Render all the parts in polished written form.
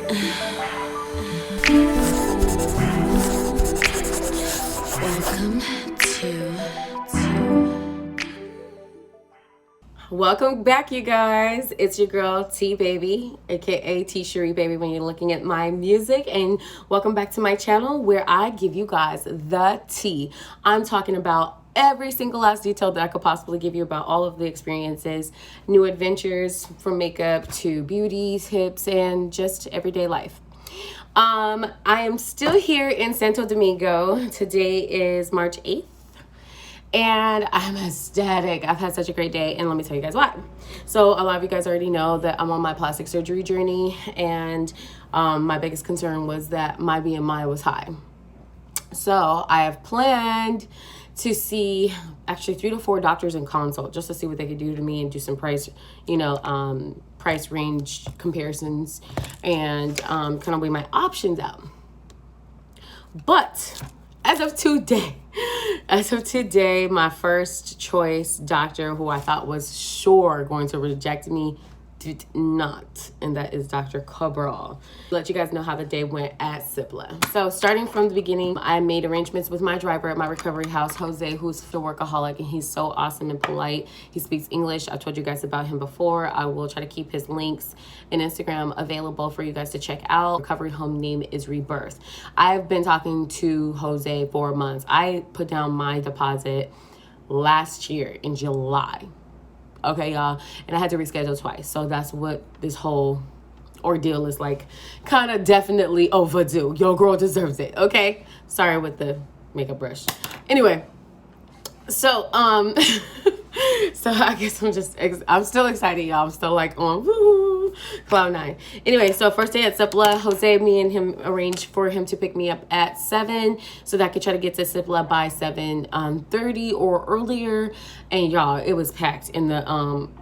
Welcome back, you guys. It's your girl T Baby, aka T Cherie Baby when you're looking at my music, and welcome back to my channel where I give you guys the tea. I'm talking about every single last detail that I could possibly give you about all of the experiences, new adventures from makeup to beauty tips and just everyday life. I am still here in Santo Domingo. Today is March 8th. And I'm ecstatic. I've had such a great day, and let me tell you guys why. So a lot of you guys already know that I'm on my plastic surgery journey, and my biggest concern was that my BMI was high. So I have planned to see actually 3 to 4 doctors in consult just to see what they could do to me and do some price, price range comparisons and kind of weigh my options out. But as of today, my first choice doctor who I thought was sure going to reject me did not, and that is Dr. Cabral. Let you guys know how the day went at Cipla. So starting from the beginning, I made arrangements with my driver at my recovery house, Jose, who's the workaholic, and he's so awesome and polite. He speaks English. I've told you guys about him before. I will try to keep his links and Instagram available for you guys to check out. Recovery home name is Rebirth. I've been talking to Jose for months. I put down my deposit last year in July. Okay, y'all, and I had to reschedule twice. So that's what this whole ordeal is like. Kind of definitely overdue. Your girl deserves it, okay? Sorry with the makeup brush. Anyway, so so I guess I'm still excited, y'all. I'm still like on woo, cloud 9. Anyway, so first day at Cipla, Jose, me and him arranged for him to pick me up at 7 so that I could try to get to Cipla by 7:30 or earlier. And y'all, it was packed in the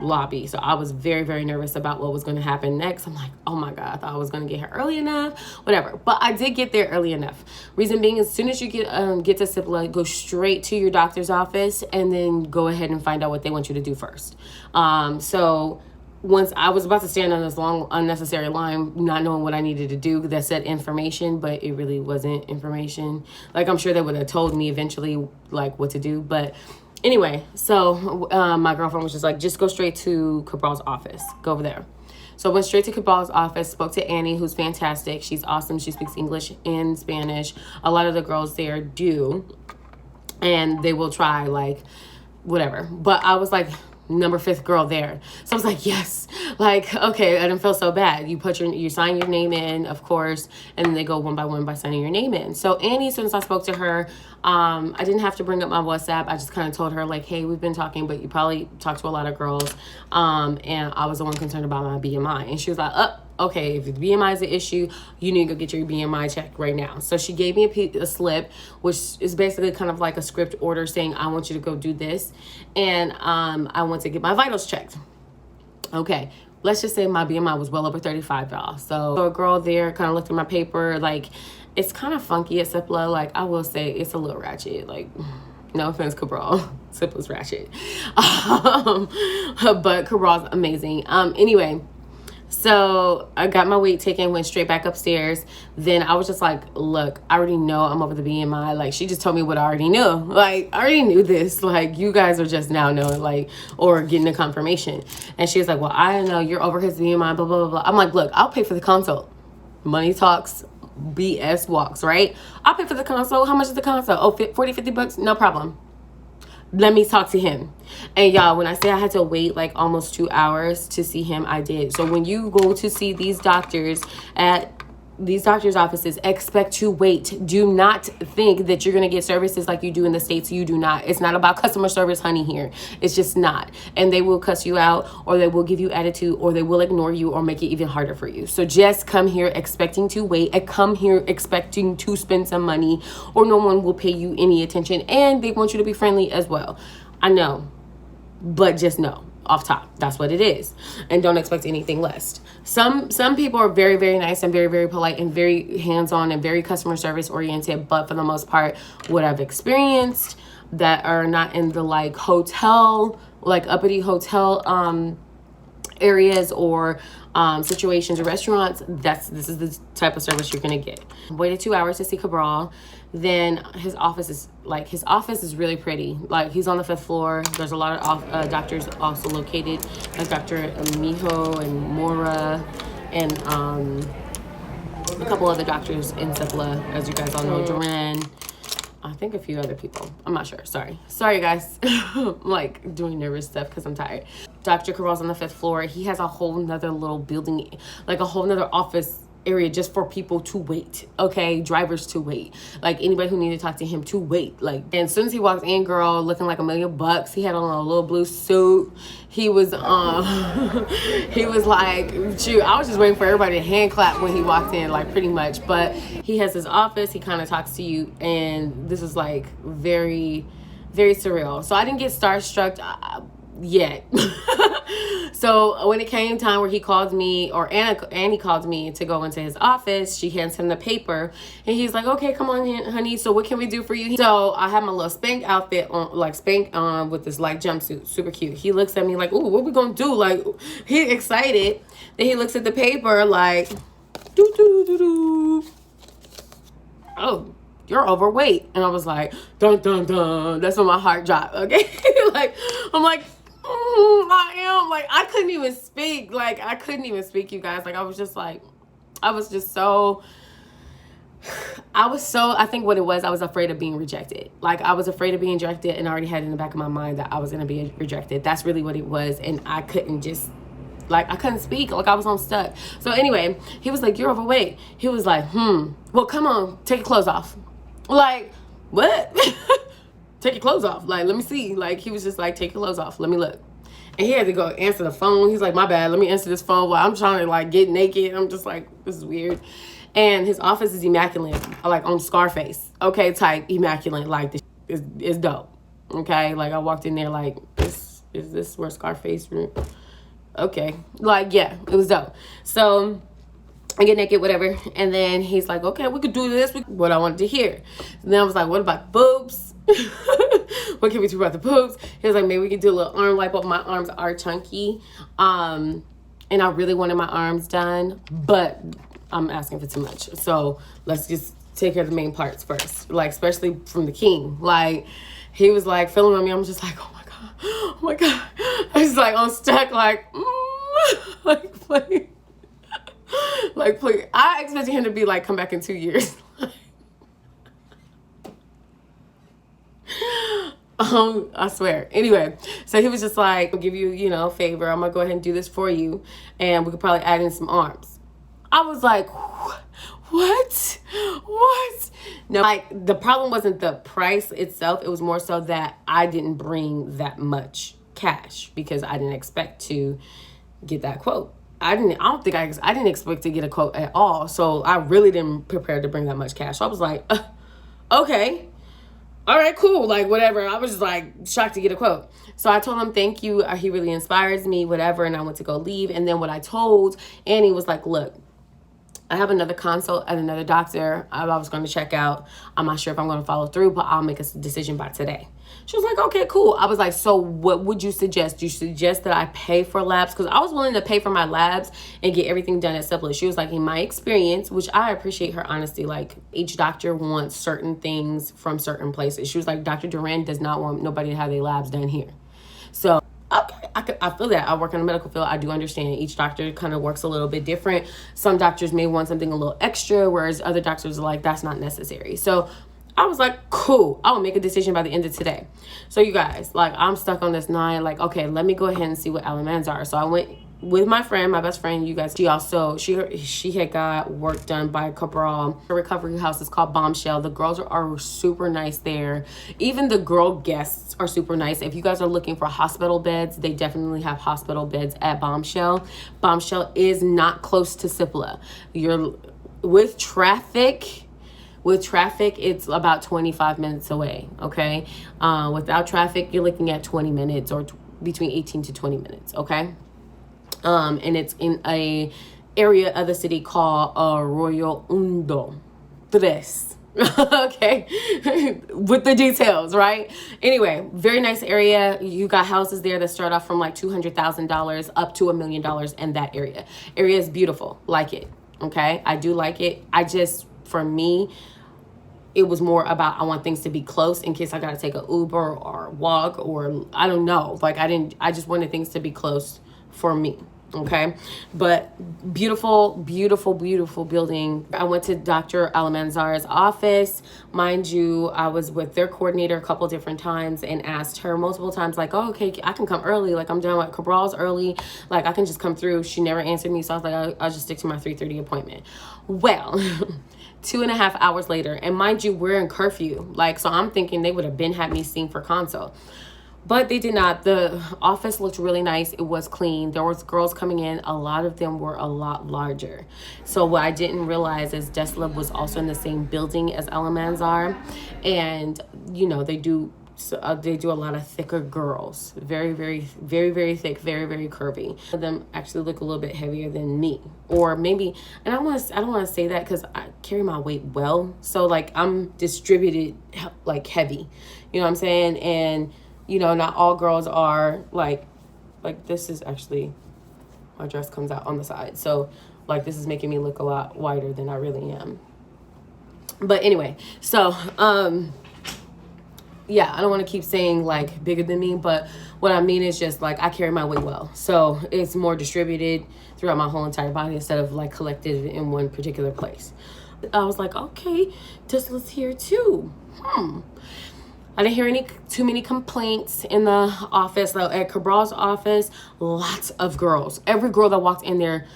lobby. So I was very, very nervous about what was going to happen next. I'm like, oh my God, I thought I was going to get here early enough, whatever. But I did get there early enough. Reason being, as soon as you get to Cipla, go straight to your doctor's office and then go ahead and find out what they want you to do first. So once I was about to stand on this long unnecessary line, not knowing what I needed to do, that said information, but it really wasn't information. Like, I'm sure they would have told me eventually like what to do. But anyway, so my girlfriend was just like, just go straight to Cabral's office. Go over there. So I went straight to Cabral's office, spoke to Annie, who's fantastic. She's awesome. She speaks English and Spanish. A lot of the girls there do. And they will try, like, whatever. But I was like number 5th girl there. So I was like, yes, like, okay, I didn't feel so bad. You sign your name in, of course, and then they go one by one by signing your name in. So Annie, as soon as I spoke to her, I didn't have to bring up my WhatsApp. I just kind of told her like, hey, we've been talking, but you probably talked to a lot of girls. And I was the one concerned about my BMI. And she was like, okay, if the BMI is an issue, you need to go get your BMI checked right now. So she gave me a slip, which is basically kind of like a script order saying, I want you to go do this. And I want to get my vitals checked. Okay, let's just say my BMI was well over 35, y'all. So a girl there kind of looked at my paper. Like, it's kind of funky at Cipla. Like, I will say it's a little ratchet. Like, no offense, Cabral. Cipla's ratchet. But Cabral's amazing. Anyway, so I got my weight taken, went straight back upstairs. Then I was just like, look, I already know I'm over the BMI. Like, she just told me what I already knew. Like, I already knew this. Like, you guys are just now knowing, like, or getting a confirmation. And she was like, well, I don't know. You're over his BMI, blah, blah, blah, blah. I'm like, look, I'll pay for the consult. Money talks, BS walks, right? I'll pay for the consult. How much is the consult? Oh, 40, 50 bucks? No problem. Let me talk to him. And y'all, when I say I had to wait like almost 2 hours to see him, I did. So when you go to see these doctors at these doctors' offices, expect to wait. Do not think that you're going to get services like you do in the States. You do not. It's not about customer service, honey, here. It's just not. And they will cuss you out, or they will give you attitude, or they will ignore you, or make it even harder for you. So just come here expecting to wait, and come here expecting to spend some money, or no one will pay you any attention. And they want you to be friendly as well. I know, but just know. Off top, that's what it is, and don't expect anything less. Some people are very, very nice and very, very polite and very hands-on and very customer service oriented, but for the most part, what I've experienced that are not in the like hotel, like uppity hotel areas or situations or restaurants, this is the type of service you're gonna get. Waited 2 hours to see Cabral. Then his office is really pretty. Like, he's on the 5th floor. There's a lot of doctors also located, like Dr. Mijo and Mora, and a couple other doctors in Cipla, as you guys all know, Duran. I think a few other people. I'm not sure. Sorry, guys. I'm like doing nervous stuff because I'm tired. Dr. Cabral's on the 5th floor. He has a whole nother little building, like a whole nother office area just for people to wait. Okay, drivers to wait. Like, anybody who needed to talk to him to wait. Like, and as soon as he walked in, girl, looking like $1,000,000. He had on a little blue suit. He was he was like, shoot, I was just waiting for everybody to hand clap when he walked in, like, pretty much. But he has his office. He kind of talks to you, and this is like very, very surreal. So I didn't get starstruck yet. So when it came time where he called me, or Annie called me to go into his office, she hands him the paper, and he's like, okay, come on, honey, so what can we do for you? So I have my little Spank outfit on, like Spank on, with this like jumpsuit, super cute. He looks at me like, ooh, what we gonna do? Like, he excited. Then he looks at the paper like, doo doo doo doo. Oh, you're overweight. And I was like, dun dun dun. That's when my heart dropped. Okay. Like, I'm like, I am. Like, I couldn't even speak. Like, I couldn't even speak, you guys. Like, I was I think what it was, I was afraid of being rejected. Like, I was afraid of being rejected, and I already had in the back of my mind that I was going to be rejected. That's really what it was. And I couldn't just, like, I couldn't speak. Like, I was on stuck. So anyway, he was like, you're overweight. He was like, well, come on, take your clothes off. Like, what? Take your clothes off. Like, let me see. Like, he was just like, take your clothes off. Let me look. And he had to go answer the phone. He's like, my bad. Let me answer this phone while I'm trying to, like, get naked. I'm just like, this is weird. And his office is immaculate. Like, on Scarface. Okay, type immaculate. Like, this is dope. Okay? Like, I walked in there like, is this where Scarface room? Okay. Like, yeah, it was dope. So I get naked, whatever. And then he's like, okay, we could do this. What I wanted to hear. And then I was like, what about boobs? What can we do about the boobs? He was like, maybe we could do a little arm wipe up. My arms are chunky. And I really wanted my arms done, but I'm asking for too much. So let's just take care of the main parts first. Like, especially from the king. Like, he was like filming on me. I'm just like, oh my God. Oh my God. I was like, I'm stuck, like, like, please. Like, please. I expected him to be like, come back in 2 years. I swear. Anyway, so he was just like, I'll give you, a favor. I'm gonna go ahead and do this for you, and we could probably add in some arms. I was like, what? No, like, the problem wasn't the price itself. It was more so that I didn't bring that much cash because I didn't expect to get that quote. I didn't expect to get a quote at all. So I really didn't prepare to bring that much cash. So I was like, okay. All right, cool. Like, whatever. I was just like shocked to get a quote. So I told him, thank you. He really inspires me, whatever. And I went to go leave. And then what I told Annie was like, look, I have another consult at another doctor. I was going to check out. I'm not sure if I'm going to follow through, but I'll make a decision by today. She was like, okay, cool. I was like, so what would you suggest? Do you suggest that I pay for labs? Because I was willing to pay for my labs and get everything done at Cipla. She was like, in my experience, which I appreciate her honesty, like, each doctor wants certain things from certain places. She was like, Dr. Duran does not want nobody to have their labs done here. So, okay, I feel that. I work in the medical field. I do understand each doctor kind of works a little bit different. Some doctors may want something a little extra, whereas other doctors are like, that's not necessary. So I was like, cool, I will make a decision by the end of today. So you guys, like, I'm stuck on this 9, like, okay, let me go ahead and see what elements are. So I went with my friend, my best friend, you guys. She had got work done by Cabral. The recovery house is called Bombshell. The girls are super nice there. Even the girl guests are super nice. If you guys are looking for hospital beds, they definitely have hospital beds at Bombshell. Bombshell is not close to Cipla. With traffic, it's about 25 minutes away, okay? Without traffic, you're looking at 20 minutes or between 18 to 20 minutes, okay? And it's in a area of the city called Arroyo Hondo Tres. Okay. With the details, right? Anyway, very nice area. You got houses there that start off from like $200,000 up to $1 million in that area. Area is beautiful. Like it. Okay. I do like it. I just, for me, it was more about, I want things to be close in case I got to take a Uber or walk, or I don't know. Like I just wanted things to be close for me. Okay. But beautiful, beautiful, beautiful building. I went to Dr. Alamanzar's office. Mind you, I was with their coordinator a couple different times and asked her multiple times, like, oh, okay, I can come early. Like, I'm done with Cabral's early. Like, I can just come through. She never answered me. So I was like, I'll just stick to my 3:30 appointment. Well, 2.5 hours later, and mind you, we're in curfew. Like, so I'm thinking they would have been had me seen for consult. But they did not. The office looked really nice. It was clean. There was girls coming in. A lot of them were a lot larger. So what I didn't realize is Deslib was also in the same building as Alamanzar. And, you know, they do a lot of thicker girls. Very, very, very, very thick, very, very curvy. Some of them actually look a little bit heavier than me. Or maybe, and I don't want to say that because I carry my weight well. So, like, I'm distributed, like, heavy. You know what I'm saying? And you know, not all girls are like this is actually, my dress comes out on the side. So like this is making me look a lot wider than I really am. But anyway, so, yeah, I don't want to keep saying like bigger than me, but what I mean is just like I carry my weight well. So it's more distributed throughout my whole entire body instead of like collected in one particular place. I was like, okay, Tesla's here too. I didn't hear too many complaints in the office. Though at Cabral's office, lots of girls. Every girl that walked in there,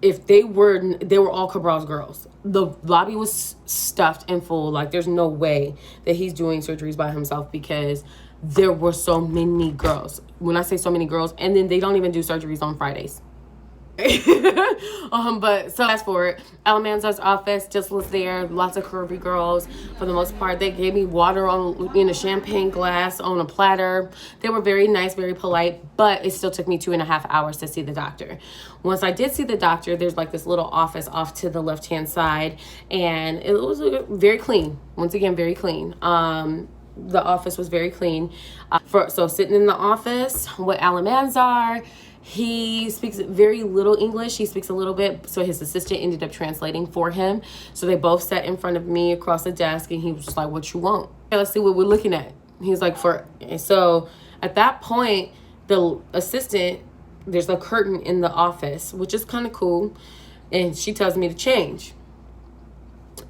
if they were all Cabral's girls. The lobby was stuffed and full. Like there's no way that he's doing surgeries by himself because there were so many girls. When I say so many girls, and then they don't even do surgeries on Fridays. But so fast forward, Alamanzar's office just was there. Lots of curvy girls for the most part. They gave me water in a champagne glass on a platter. They were very nice, very polite, but it still took me 2.5 hours to see the doctor. Once I did see the doctor, there's like this little office off to the left-hand side, and it was very clean. Once again, very clean. The office was very clean. So sitting in the office with Alamanzar, he speaks very little English. He speaks a little bit, so his assistant ended up translating for him. So they both sat in front of me across the desk, and he was just like, what you want? Okay, let's see what we're looking at. He's like, so at that point, the assistant, there's a curtain in the office, which is kind of cool, and she tells me to change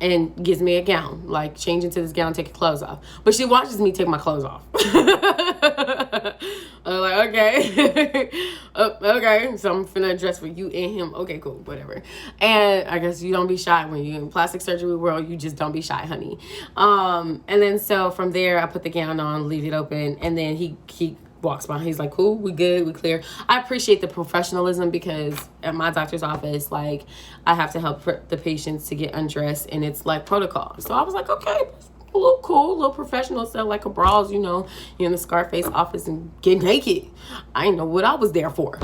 and gives me a gown, like change into this gown, take your clothes off. But she watches me take my clothes off. I'm like, okay. Okay, so I'm finna dress for you and him. Okay, cool, whatever. And I guess you don't be shy when you're in plastic surgery world. You just don't be shy, honey. And then so from there, I put the gown on, leave it open, and then he walks by. He's like, cool, we good, we clear. I appreciate the professionalism because at my doctor's office, like, I have to help the patients to get undressed, and it's like protocol. So I was like, okay, a little cool, a little professional stuff, like Cabral's, you know, you're in the Scarface office and get naked. I didn't know what I was there for.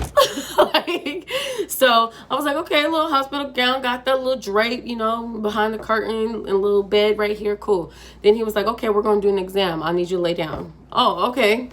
Like, so I was like, okay, a little hospital gown, got that little drape, you know, behind the curtain, and a little bed right here, cool. Then he was like, okay, we're going to do an exam. I need you to lay down. Oh, okay.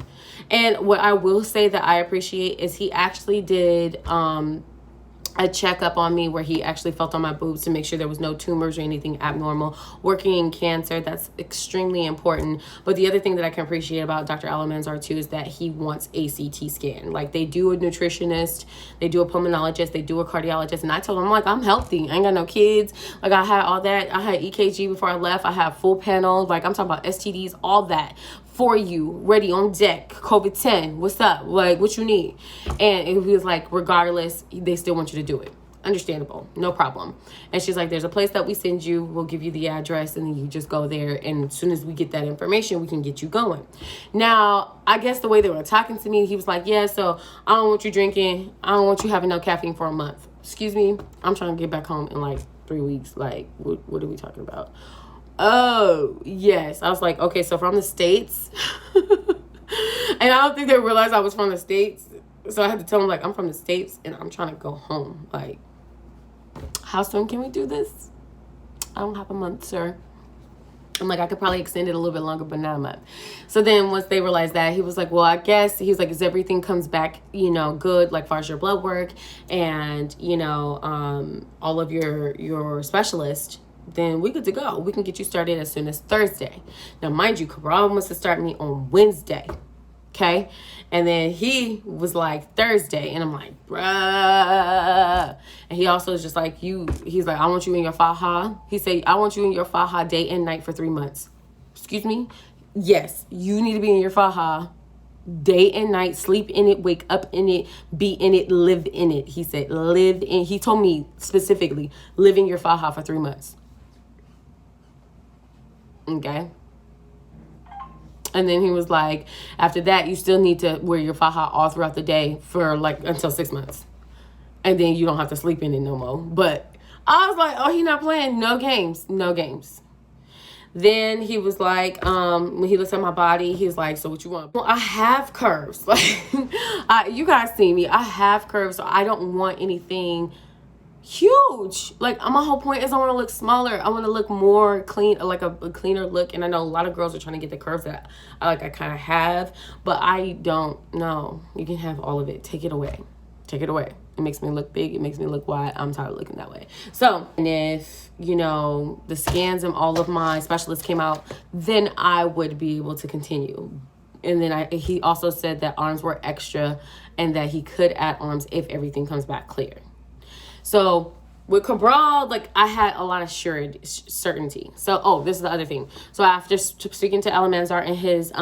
And what I will say that I appreciate is he actually did a checkup on me where he actually felt on my boobs to make sure there was no tumors or anything abnormal. Working in cancer, that's extremely important. But the other thing that I can appreciate about Dr. Alamanzar too is that he wants a CT scan. Like they do a nutritionist, they do a pulmonologist, they do a cardiologist. And I told him, I'm like, I'm healthy. I ain't got no kids. Like I had all that. I had EKG before I left. I have full panel. Like I'm talking about STDs, all that for you, ready on deck. COVID-10, what's up? Like, what you need? And he was like, regardless, they still want you to do it. Understandable, no problem. And she's like, there's a place that we send you. We'll give you the address, and then you just go there. And as soon as we get that information, we can get you going. Now, I guess the way they were talking to me, he was like, yeah, so I don't want you drinking. I don't want you having no caffeine for a month. Excuse me, I'm trying to get back home in like 3 weeks. Like, what are we talking about? Oh, yes. I was like, okay, so from the States. And I don't think they realized I was from the States. So I had to tell them, like, I'm from the States and I'm trying to go home. Like, how soon can we do this? I don't have a month, sir. I'm like, I could probably extend it a little bit longer, but not a month. So then once they realized that, he was like, well, I guess, he's like, as everything comes back, you know, good, like far as your blood work and, you know, all of your specialist, then we good to go. We can get you started as soon as Thursday. Now, mind you, Cabral wants to start me on Wednesday. Okay. And then he was like Thursday, and I'm like, bruh. And he also is just like, he's like, I want you in your faja. He said, I want you in your faja day and night for 3 months. Excuse me? Yes, you need to be in your faja day and night, sleep in it, wake up in it, be in it, live in it. He said, live in, he told me specifically, live in your faja for 3 months. Okay. And then he was like, after that, you still need to wear your faja all throughout the day for like until 6 months. And then you don't have to sleep in it no more. But I was like, oh, he not playing. No games. No games. Then he was like, when he looks at my body, he's like, so what you want? Well, I have curves. Like, you guys see me. I have curves, so I don't want anything huge. Like, my whole point is I want to look smaller. I want to look more clean, like a cleaner look. And I know a lot of girls are trying to get the curves that I kind of have, but I don't know. You can have all of it. Take it away. Take it away. It makes me look big. It makes me look wide. I'm tired of looking that way. So, and if, you know, the scans and all of my specialists came out, then I would be able to continue. And then he also said that arms were extra and that he could add arms if everything comes back clear. So with Cabral, like, I had a lot of certainty. So, this is the other thing. So after speaking to Alamanzar and his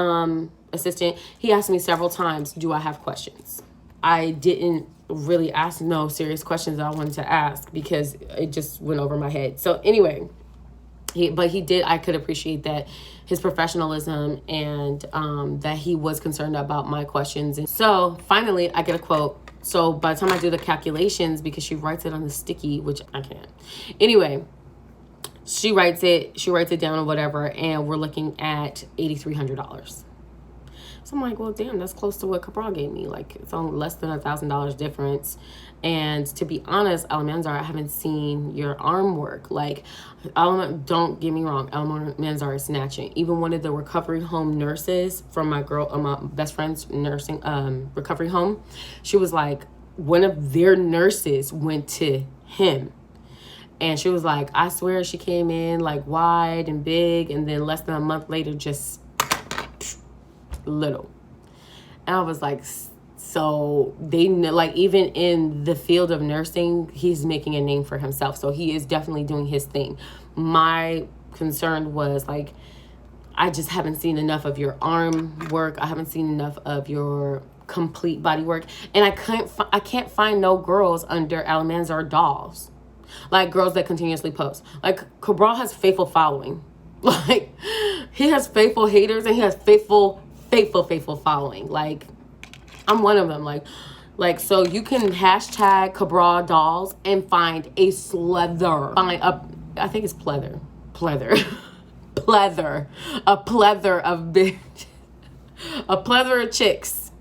assistant, he asked me several times, do I have questions? I didn't really ask no serious questions that I wanted to ask because it just went over my head. So anyway, I could appreciate that his professionalism and that he was concerned about my questions. And so finally I get a quote. So by the time I do the calculations, because she writes it on the sticky, which I can't. Anyway, she writes it down or whatever, and we're looking at $8,300. So I'm like, well, damn, that's close to what Cabral gave me. Like, it's only less than $1,000 difference. And to be honest, Alamanzar, I haven't seen your arm work. Like, don't get me wrong, Alamanzar is snatching. Even one of the recovery home nurses from my best friend's nursing recovery home, she was like, one of their nurses went to him. And she was like, I swear she came in like wide and big, and then less than a month later, just little. And I was like, so they know, like, even in the field of nursing, he's making a name for himself. So he is definitely doing his thing. My concern was, like, I just haven't seen enough of your arm work. I haven't seen enough of your complete body work. And I can't find no girls under Alamanzar dolls, like girls that continuously post. Like, Cabral has faithful following. Like, he has faithful haters and he has faithful following. Like, I'm one of them. Like, so you can hashtag Cabral dolls and find a slither. I think it's pleather. A pleather of chicks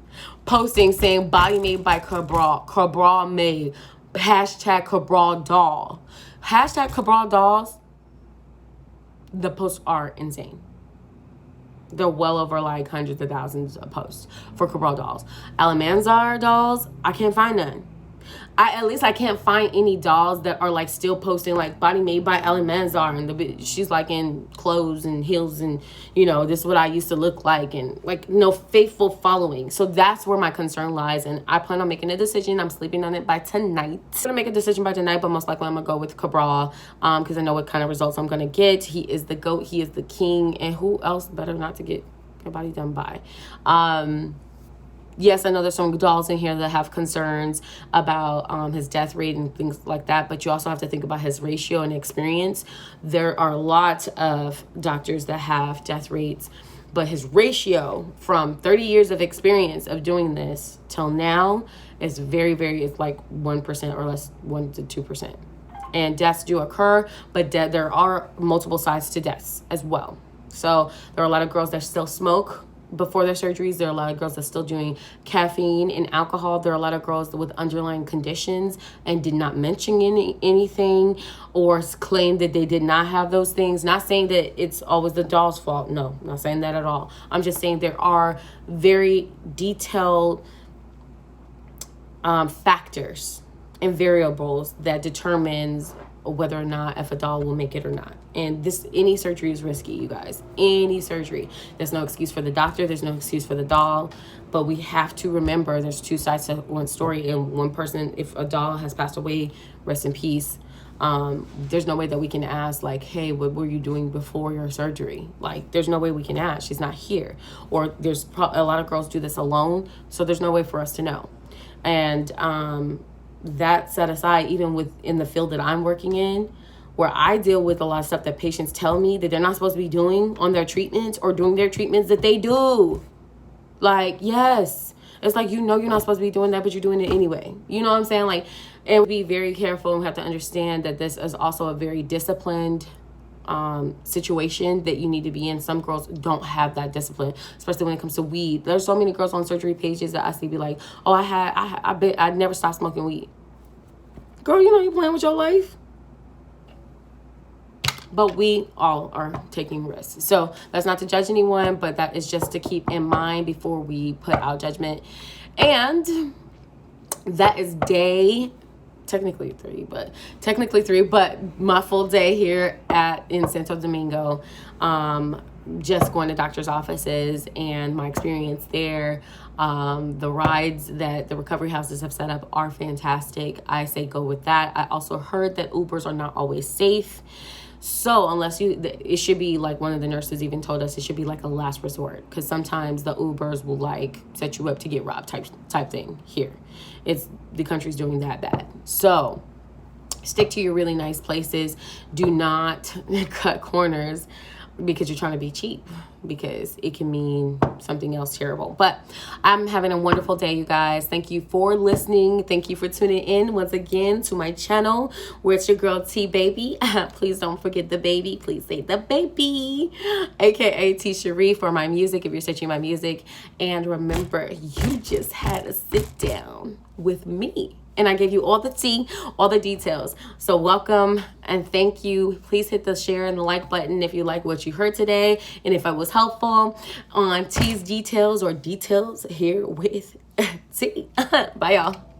posting saying body made by Cabral made, hashtag Cabral doll, hashtag Cabral dolls. The posts are insane. They're well over like hundreds of thousands of posts for Cabral dolls. Alamanzar dolls, I can't find none. I can't find any dolls that are like still posting like body made by Alamanzar, and she's like in clothes and heels and, you know, this is what I used to look like, and like no faithful following. So that's where my concern lies, and I plan on making a decision. I'm sleeping on it by tonight. I'm gonna make a decision by tonight, but most likely I'm gonna go with Cabral because I know what kind of results I'm gonna get. He is the GOAT, he is the king, and who else better not to get your body done by? Yes, I know there's some dolls in here that have concerns about his death rate and things like that, but you also have to think about his ratio and experience. There are a lot of doctors that have death rates, but his ratio from 30 years of experience of doing this till now is it's like 1% or less, 1 to 2%. And deaths do occur, but there are multiple sides to deaths as well. So there are a lot of girls that still smoke before their surgeries. There are a lot of girls that's still doing caffeine and alcohol. There are a lot of girls with underlying conditions and did not mention anything or claim that they did not have those things. Not saying that it's always the doll's fault. No, not saying that at all. I'm just saying there are very detailed factors and variables that determines whether or not if a doll will make it or not. And any surgery is risky, you guys. Any surgery. There's no excuse for the doctor. There's no excuse for the doll. But we have to remember there's two sides to one story. And one person, if a doll has passed away, rest in peace. There's no way that we can ask, like, hey, what were you doing before your surgery? Like, there's no way we can ask. She's not here. Or there's a lot of girls do this alone. So there's no way for us to know. And that set aside, even within the field that I'm working in, where I deal with a lot of stuff that patients tell me that they're not supposed to be doing on their treatments or doing their treatments that they do. Like, yes, it's like, you're not supposed to be doing that, but you're doing it anyway. You know what I'm saying? Like, and be very careful, and we have to understand that this is also a very disciplined situation that you need to be in. Some girls don't have that discipline, especially when it comes to weed. There's so many girls on surgery pages that I see be like, oh, I never stopped smoking weed. Girl, you playing with your life. But we all are taking risks. So that's not to judge anyone, but that is just to keep in mind before we put out judgment. And that is technically three, but my full day here in Santo Domingo, just going to doctor's offices and my experience there. The rides that the recovery houses have set up are fantastic. I say go with that. I also heard that Ubers are not always safe. So unless it should be like, one of the nurses even told us, it should be like a last resort, because sometimes the Ubers will like set you up to get robbed type thing here. The country's doing that bad. So stick to your really nice places. Do not cut corners because you're trying to be cheap, because it can mean something else terrible. But I'm having a wonderful day, you guys. Thank you for listening. Thank you for tuning in once again to my channel, where it's your girl T Baby. Please don't forget the baby. Please say the baby, aka T Cherie, for my music if you're searching my music. And remember, you just had a sit down with me, and I gave you all the tea, all the details. So welcome and thank you. Please hit the share and the like button if you like what you heard today, and if I was helpful on T's details or details here with T. Bye, y'all.